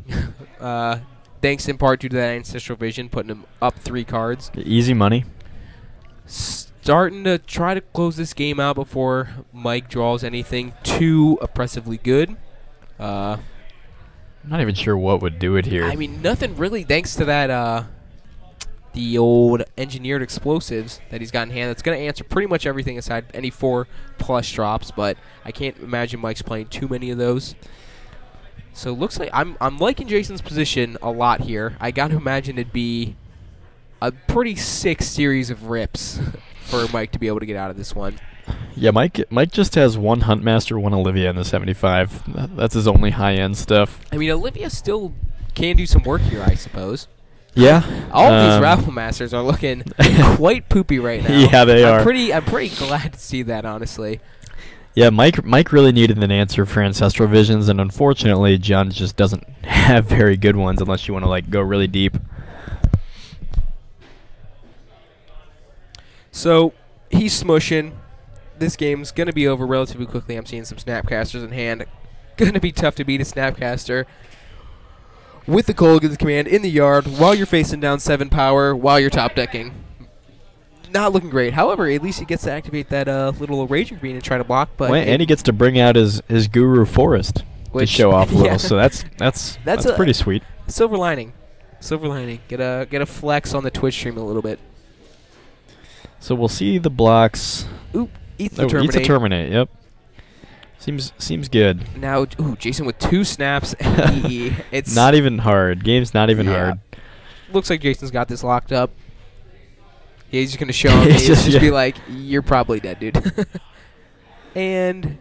Thanks in part due to that Ancestral Vision, putting him up 3 cards. Easy money. Starting to try to close this game out before Mike draws anything too oppressively good. I'm not even sure what would do it here. I mean, nothing really, thanks to that, the old engineered explosives that he's got in hand. That's going to answer pretty much everything aside any 4+ drops, but I can't imagine Mike's playing too many of those. So it looks like I'm liking Jason's position a lot here. I got to imagine it'd be a pretty sick series of rips for Mike to be able to get out of this one. Yeah, Mike just has 1 Huntmaster, 1 Olivia in the 75. That's his only high-end stuff. I mean, Olivia still can do some work here, I suppose. Yeah. All of these Raffle Masters are looking quite poopy right now. Yeah, they are. I'm pretty glad to see that, honestly. Yeah, Mike really needed an answer for Ancestral Visions, and unfortunately, John just doesn't have very good ones unless you want to like go really deep. So he's smushing. This game's gonna be over relatively quickly. I'm seeing some Snapcasters in hand. Gonna be tough to beat a Snapcaster with the Kolaghan's command in the yard while you're facing down 7 power while you're top decking. Not looking great. However, at least he gets to activate that little Raging Green and try to block. But and he gets to bring out his Guru Forest to show off a little. So that's pretty sweet. Silver lining. Silver lining. Get a flex on the Twitch stream a little bit. So we'll see the blocks. Oop, eats the Terminate. Eats a Terminate, yep. Seems good. Now, Jason with 2 snaps and EE. It's not even hard. Game's not even hard. Looks like Jason's got this locked up. Yeah, he's just going to show him. He's just be like, you're probably dead, dude. And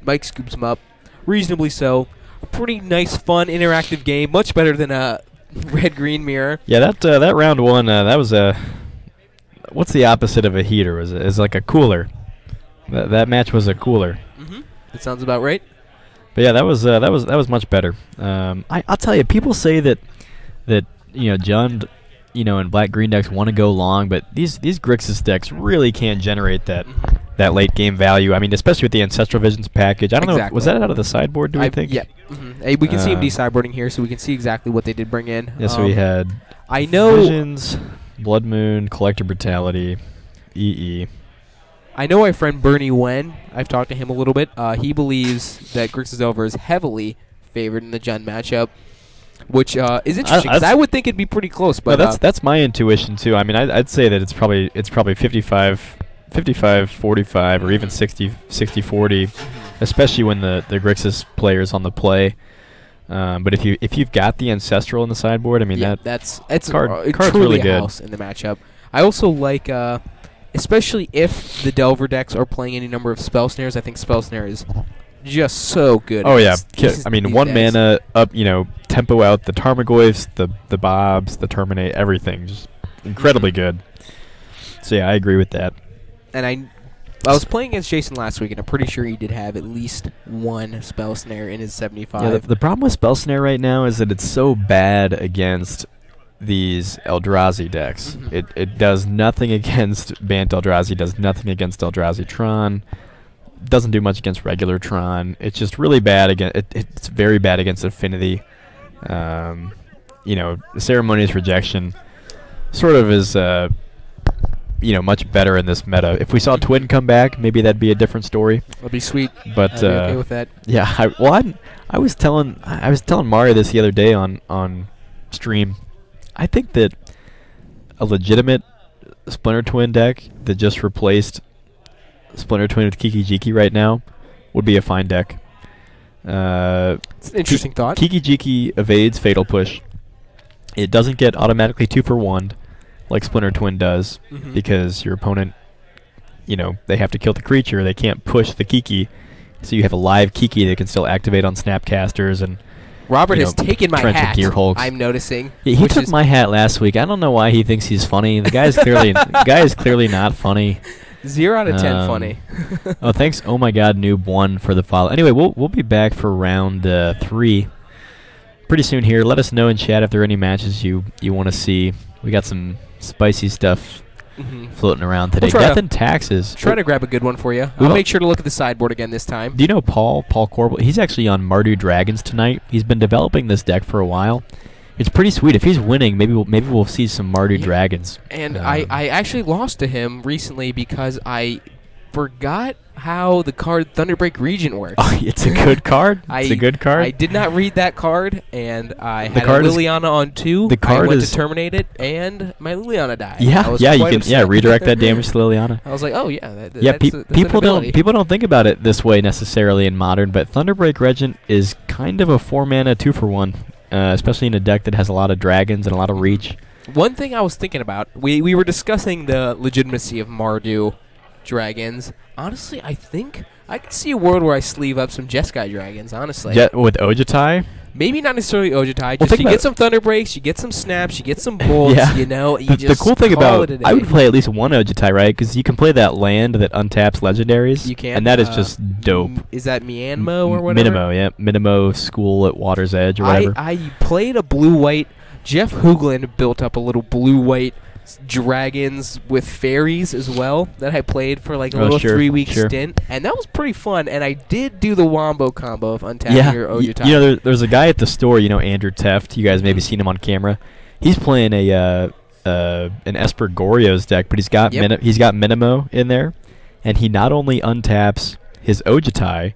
Mike scoops him up. Reasonably so. A pretty nice, fun, interactive game. Much better than a red-green mirror. Yeah, that round 1, that was a... What's the opposite of a heater? Is like a cooler. That match was a cooler. Mm-hmm. That sounds about right. But yeah, that was much better. I'll tell you, people say that John, and black green decks want to go long, but these Grixis decks really can't generate that late game value. I mean, especially with the Ancestral Visions package. I don't know. Was that out of the sideboard? Do we think? Yeah. Mm-hmm. Hey, we can see him desideboarding here, so we can see exactly what they did bring in. Yeah. So we had. I know. Visions, Blood Moon, Collector Brutality, EE. I know my friend Bernie Wen. I've talked to him a little bit. He believes that Grixis Over is heavily favored in the Jund matchup, which is interesting because I would think it'd be pretty close. But that's my intuition too. I mean, I'd say that it's probably 55-45 or even 60-40, especially when the Grixis player's on the play. But if you've got the Ancestral in the sideboard, I mean that's card's truly really a good house in the matchup. I also like. Especially if the Delver decks are playing any number of Spell Snares, I think Spell Snare is just so good. Oh yeah, I mean 1 mana up, tempo out the Tarmogoyfs, the Bobs, the Terminate, everything, just incredibly good. So yeah, I agree with that. And I was playing against Jason last week, and I'm pretty sure he did have at least 1 Spell Snare in his 75. Yeah, the problem with Spell Snare right now is that it's so bad against these Eldrazi decks. Mm-hmm. It does nothing against Bant Eldrazi, does nothing against Eldrazi Tron, doesn't do much against regular Tron. It's just really bad against. It's very bad against Affinity. Ceremonious Rejection sort of is much better in this meta. If we saw Twin come back, maybe that'd be a different story. That'd be sweet. But I'd be okay with that. Yeah, I was telling Mario this the other day on stream. I think that a legitimate Splinter Twin deck that just replaced Splinter Twin with Kiki Jiki right now would be a fine deck. It's an interesting thought. Kiki Jiki evades Fatal Push. It doesn't get automatically 2 for 1 like Splinter Twin does, because your opponent, they have to kill the creature. They can't push the Kiki, so you have a live Kiki that can still activate on Snapcasters and. Robert has taken my hat. Gearhulks. I'm noticing. Yeah, he took my hat last week. I don't know why he thinks he's funny. The guy's clearly not funny. 0 out of 10 funny. Oh, thanks. Oh my God, Noob 1 for the follow. Anyway, we'll be back for round 3 pretty soon here. Let us know in chat if there are any matches you want to see. We got some spicy stuff floating around today. Death and Taxes. Try to grab a good one for you. I'll make sure to look at the sideboard again this time. Do you know Paul Corbel? He's actually on Mardu Dragons tonight. He's been developing this deck for a while. It's pretty sweet. If he's winning, maybe we'll see some Mardu Dragons. And I actually lost to him recently because I forgot how the card Thunderbreak Regent works. Oh, it's a good card. It's a good card. I did not read that card, and I had a Liliana on 2. The card I went to terminate it, and my Liliana died. Yeah, you can redirect that damage to Liliana. I was like, oh yeah, people don't think about it this way necessarily in Modern, but Thunderbreak Regent is kind of a 4-mana 2-for-1, especially in a deck that has a lot of dragons and a lot of reach. One thing I was thinking about, we were discussing the legitimacy of Mardu Dragons. Honestly, I think I could see a world where I sleeve up some Jeskai Dragons, honestly. With Ojutai? Maybe not necessarily Ojutai. Just you get some Thunder Breaks, you get some snaps, you get some bolts, you know. The cool thing about I would play at least one Ojutai, right? Because you can play that land that untaps legendaries. You can. And that is just dope. Is that Mianmo or whatever? Minimo, yeah. Minimo School at Water's Edge or whatever. I played a blue-white. Jeff Hoogland built up a little blue-white dragons with fairies as well that I played for like a little 3-week stint, and that was pretty fun. And I did do the Wombo combo of untapping your Ojutai. You know, there's a guy at the store, you know, Andrew Teft. You guys maybe seen him on camera. He's playing an Esper Goryo's deck, but he's got Minimo in there, and he not only untaps his Ojutai,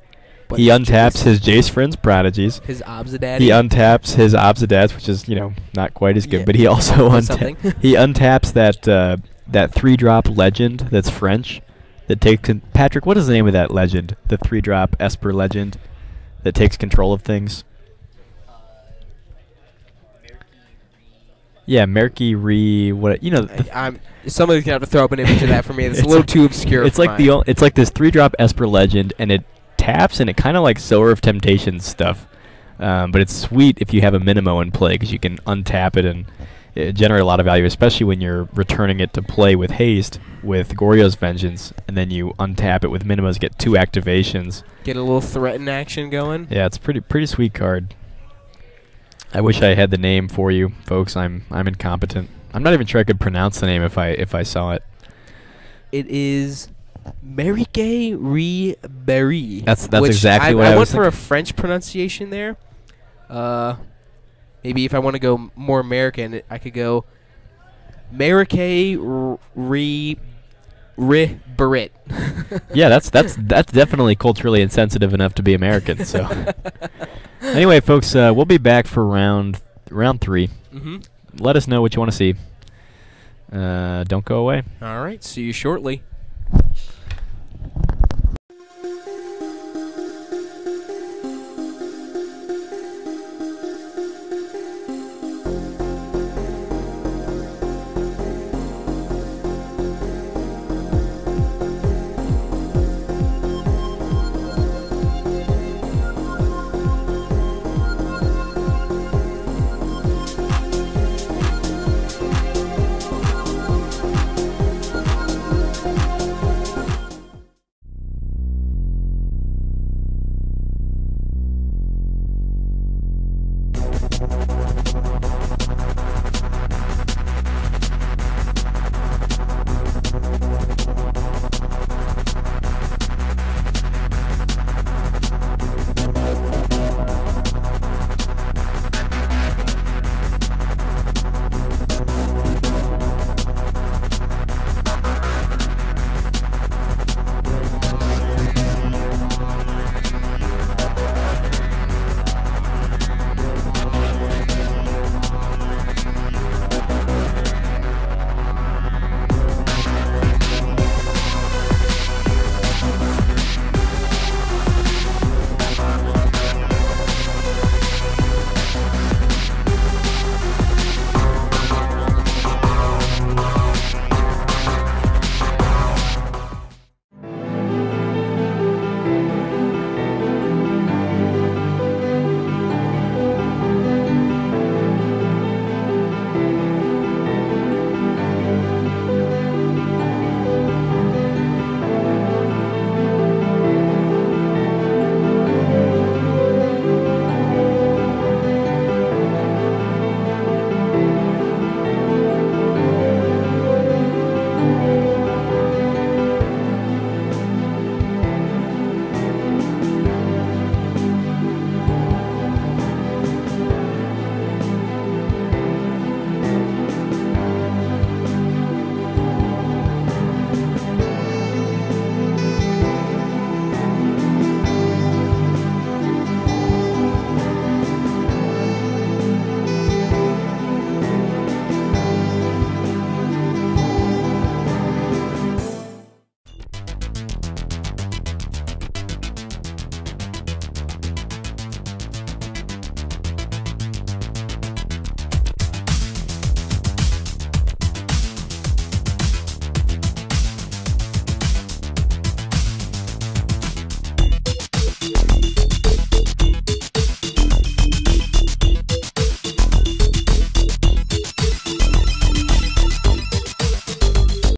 he untaps his Jace Friends Prodigies. His Obzidad. He untaps his Obzidads, which is, you know, not quite as good. But he also untaps that 3-drop legend that's French. That takes Patrick, what is the name of that legend? The 3-drop Esper legend that takes control of things. Yeah, Merky Re. What you know? Somebody's gonna have to throw up an image of that for me. It's a little too obscure. It's like it's like this 3-drop Esper legend, and it taps, and it kind of like Sower of Temptations stuff, but it's sweet if you have a Minimo in play because you can untap it and generate a lot of value, especially when you're returning it to play with haste with Goryo's Vengeance, and then you untap it with Minimos, get 2 activations, get a little threaten action going. Yeah, it's pretty sweet card. I wish I had the name for you folks. I'm incompetent. I'm not even sure I could pronounce the name if I saw it. It is Merike Re Berry. That's exactly what I went was for a French pronunciation there. Maybe if I want to go more American, I could go Merike Re Barrett. Yeah, that's definitely culturally insensitive enough to be American. So anyway, folks, we'll be back for round 3. Let us know what you want to see. Don't go away. All right, see you shortly.